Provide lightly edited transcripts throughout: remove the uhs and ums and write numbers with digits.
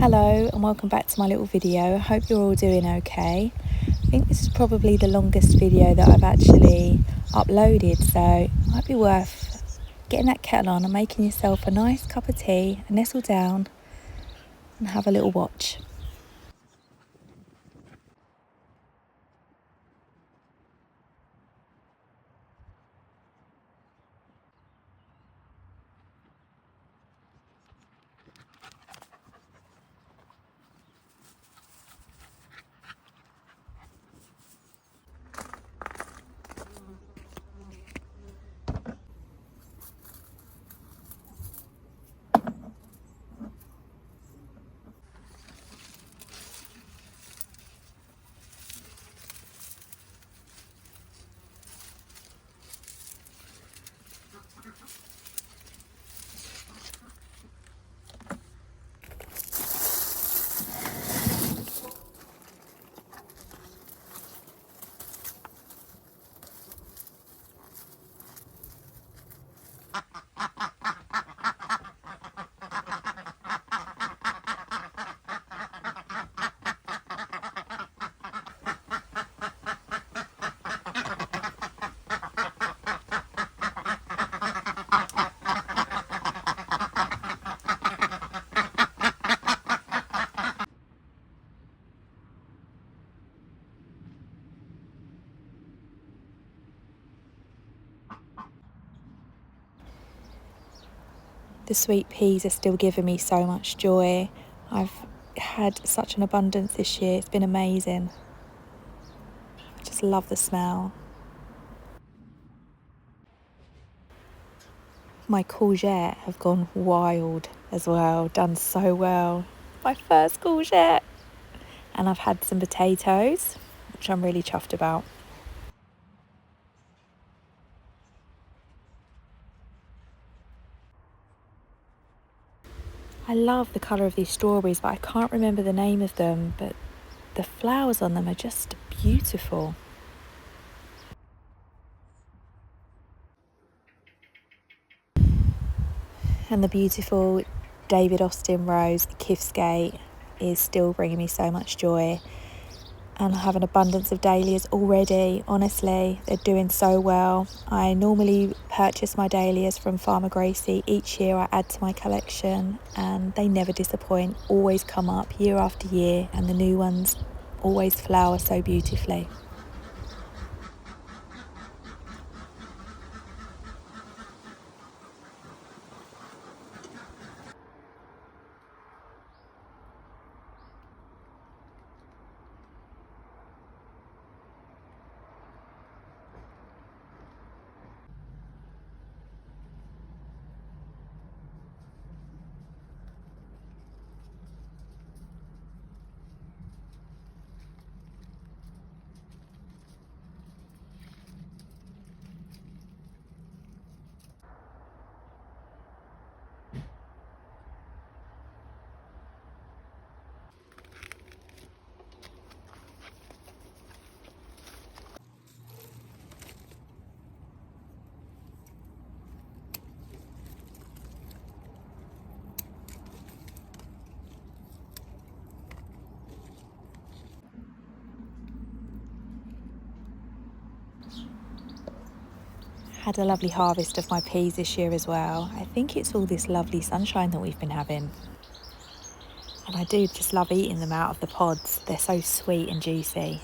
Hello and welcome back to my little video. I hope you're all doing okay. I think this is probably the longest video that I've actually uploaded, so it might be worth getting that kettle on and making yourself a nice cup of tea and nestle down and have a little watch. The sweet peas are still giving me so much joy. I've had such an abundance this year, it's been amazing. I just love the smell. My courgette have gone wild as well, done so well. My first courgette. And I've had some potatoes, which I'm really chuffed about. I love the colour of these strawberries, but I can't remember the name of them, but the flowers on them are just beautiful. And the beautiful David Austin rose, Kifsgate, is still bringing me so much joy. And I have an abundance of dahlias already. Honestly, they're doing so well. I normally purchase my dahlias from Farmer Gracie. Each year I add to my collection and they never disappoint, always come up year after year, and the new ones always flower so beautifully. Had a lovely harvest of my peas this year as well. I think it's all this lovely sunshine that we've been having. And I do just love eating them out of the pods. They're so sweet and juicy.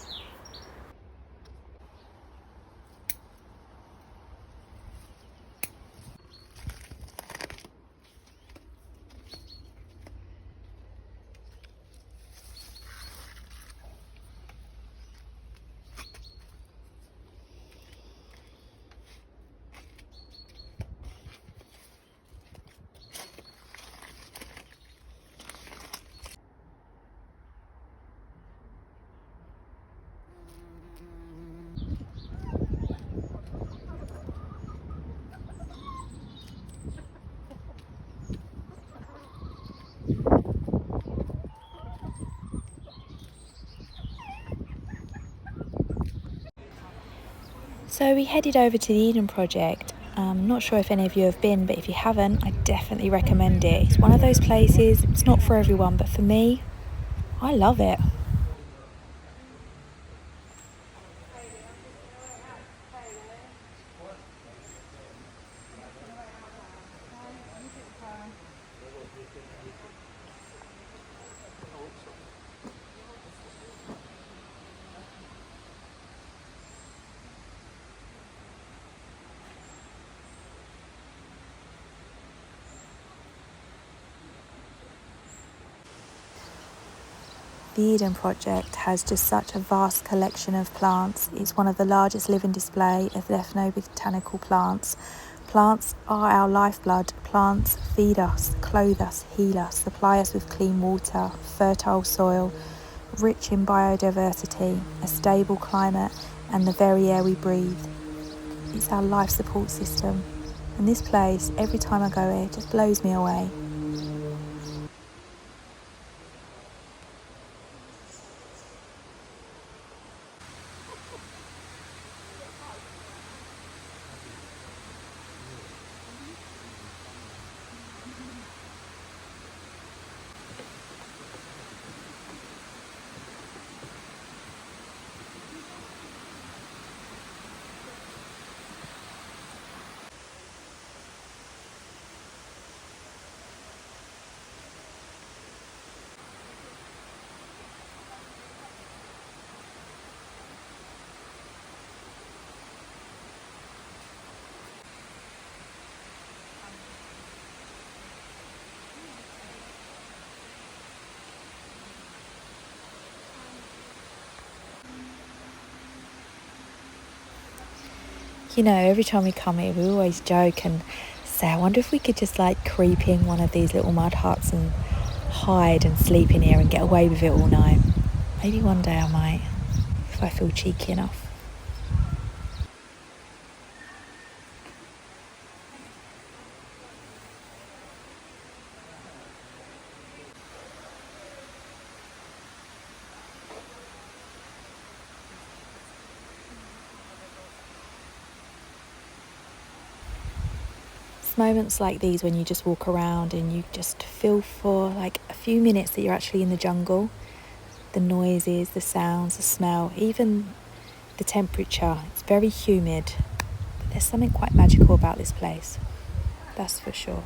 So we headed over to the Eden Project I'm not sure if any of you have been, but if you haven't, I definitely recommend it. It's one of those places, it's not for everyone, but for me, I love it. The Eden Project has just such a vast collection of plants. It's one of the largest living display of ethnobotanical plants. Plants are our lifeblood. Plants feed us, clothe us, heal us, supply us with clean water, fertile soil, rich in biodiversity, a stable climate, and the very air we breathe. It's our life support system. And this place, every time I go here, just blows me away. You know, every time we come here, we always joke and say, I wonder if we could just like creep in one of these little mud huts and hide and sleep in here and get away with it all night. Maybe one day I might, if I feel cheeky enough. It's moments like these when you just walk around and you just feel for like a few minutes that you're actually in the jungle. The noises, the sounds, the smell, even the temperature. It's very humid, but there's something quite magical about this place. That's for sure.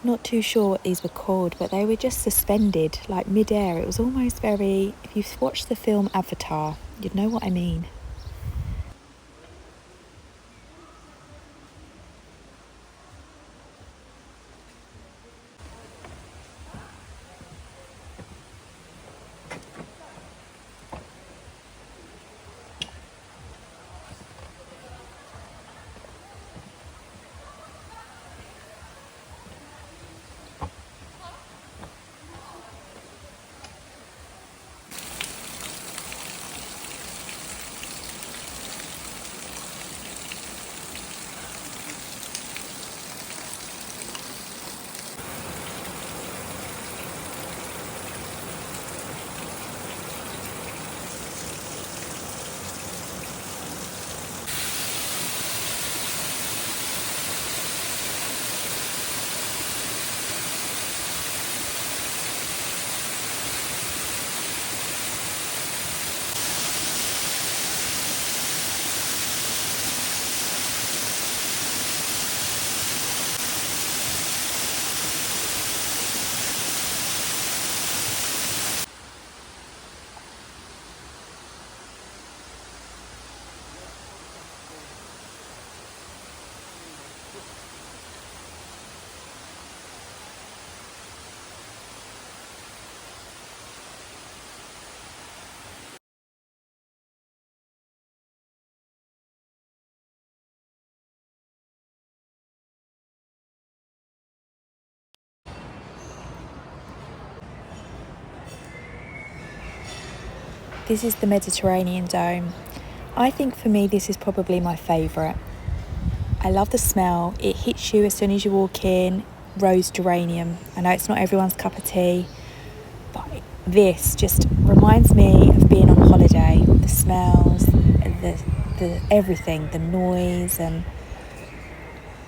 Not too sure what these were called, but they were just suspended, like mid-air. It was almost very, if you've watched the film Avatar, you'd know what I mean. This is the Mediterranean dome. I think for me this is probably my favourite. I love the smell. It hits you as soon as you walk in. Rose geranium. I know it's not everyone's cup of tea, but this just reminds me of being on holiday. The smells, the everything, the noise, and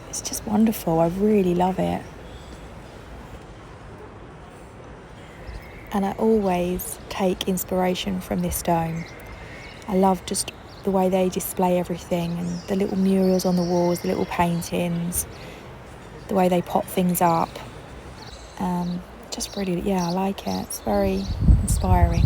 it's just wonderful. I really love it. And I always take inspiration from this dome. I love just the way they display everything and the little murals on the walls, the little paintings, the way they pop things up. Just really, I like it. It's very inspiring.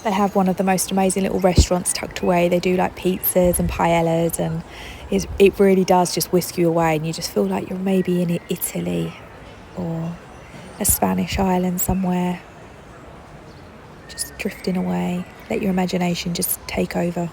They have one of the most amazing little restaurants tucked away. They do like pizzas and paellas, and it really does just whisk you away, and you just feel like you're maybe in Italy or a Spanish island somewhere, just drifting away. Let your imagination just take over.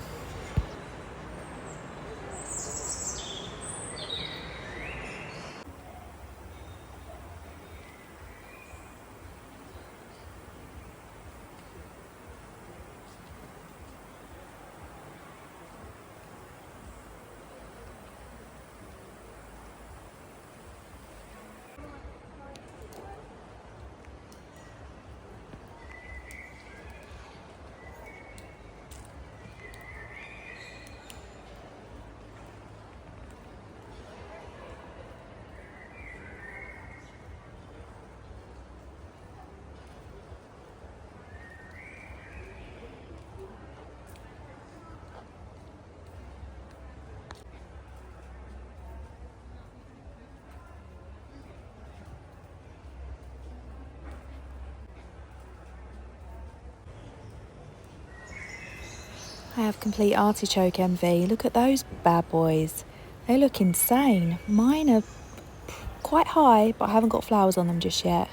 I have complete artichoke envy. Look at those bad boys. They look insane. Mine are quite high, but I haven't got flowers on them just yet.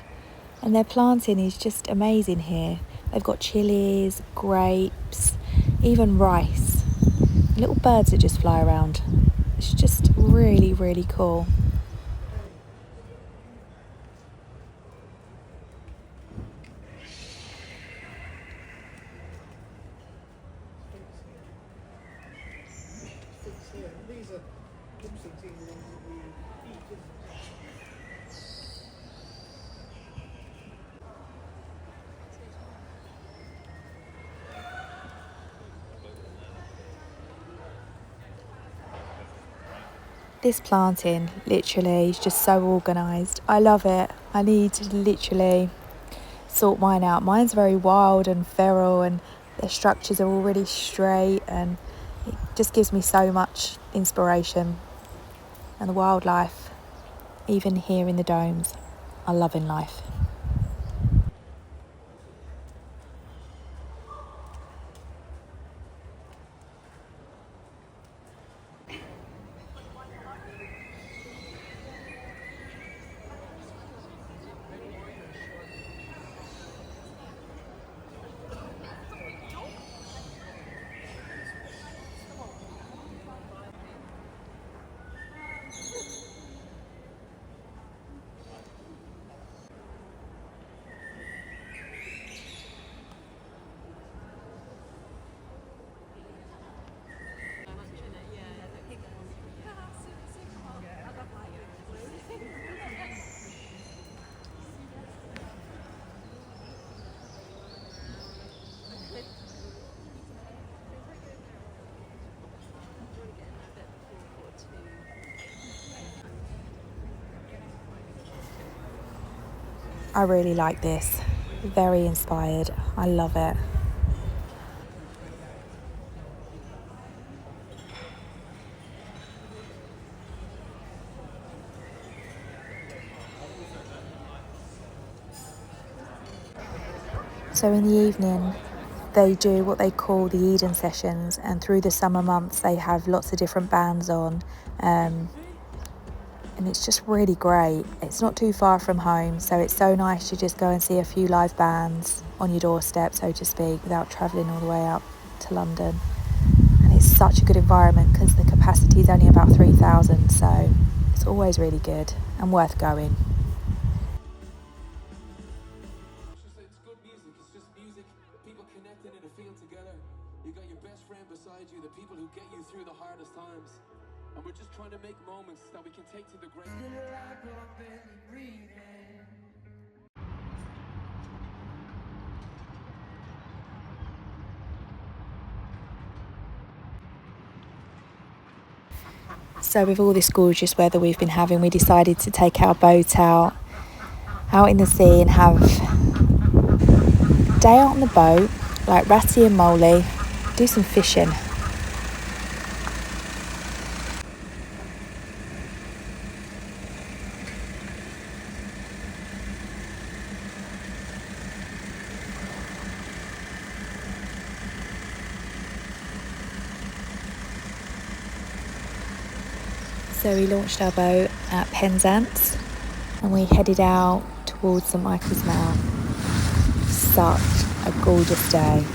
And their planting is just amazing here. They've got chilies, grapes, even rice. Little birds that just fly around. It's just really, really cool. This planting literally is just so organised. I love it. I need to literally sort mine out. Mine's very wild and feral, and the structures are all really straight, and it just gives me so much inspiration. And the wildlife, even here in the domes, are loving life. I really like this. Very inspired. I love it. So in the evening, they do what they call the Eden sessions, and through the summer months they have lots of different bands on. and it's just really great. It's not too far from home, so it's so nice to just go and see a few live bands on your doorstep, so to speak, without travelling all the way up to London. And it's such a good environment because the capacity is only about 3,000, so it's always really good and worth going. It's good music, it's just music, people connecting in a field together. You got your best friend beside you, the people who get you through the hardest times. And we're just trying to make moments that we can take to the great. So with all this gorgeous weather we've been having, we decided to take our boat out in the sea and have a day out on the boat, like Ratty and Molly, do some fishing. So we launched our boat at Penzance and we headed out towards St Michael's Mount. Such a gorgeous day.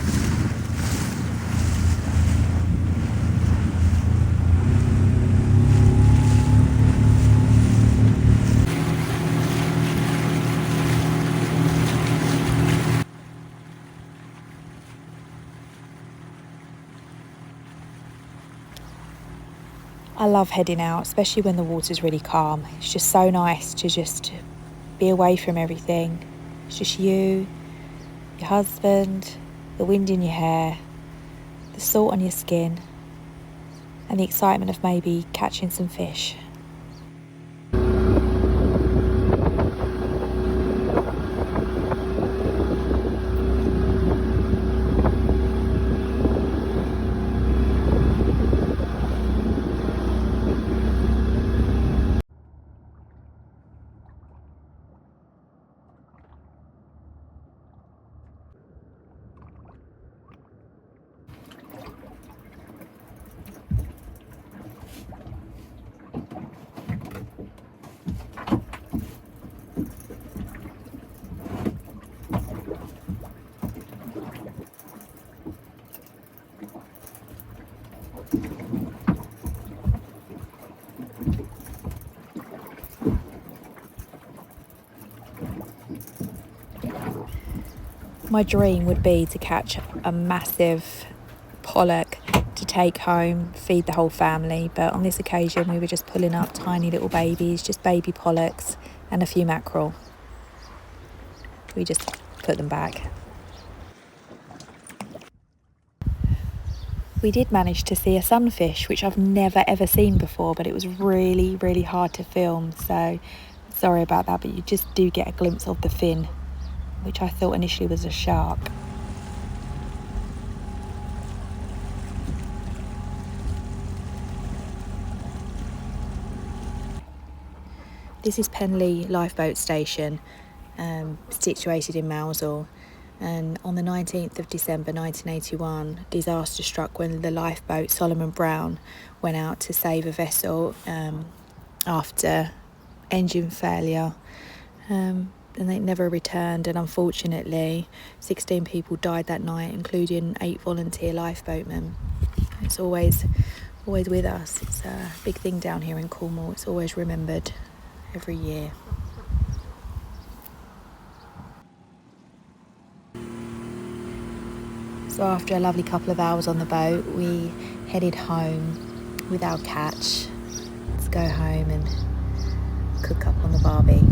I love heading out, especially when the water's really calm. It's just so nice to just be away from everything. It's just you, your husband, the wind in your hair, the salt on your skin, and the excitement of maybe catching some fish. My dream would be to catch a massive pollock to take home, feed the whole family, but on this occasion we were just pulling up tiny little babies, just baby pollocks and a few mackerel. We just put them back. We did manage to see a sunfish, which I've never ever seen before, but it was really, really hard to film, so sorry about that, but you just do get a glimpse of the fin, which I thought initially was a shark. This is Penley Lifeboat Station, situated in Mousehole, and on the 19th of December 1981, disaster struck when the lifeboat Solomon Brown went out to save a vessel after engine failure. And they never returned, and unfortunately 16 people died that night, including 8 volunteer lifeboatmen. It's always with us. It's a big thing down here in Cornwall. It's always remembered every year. So after a lovely couple of hours on the boat, we headed home with our catch. Let's go home and cook up on the barbie.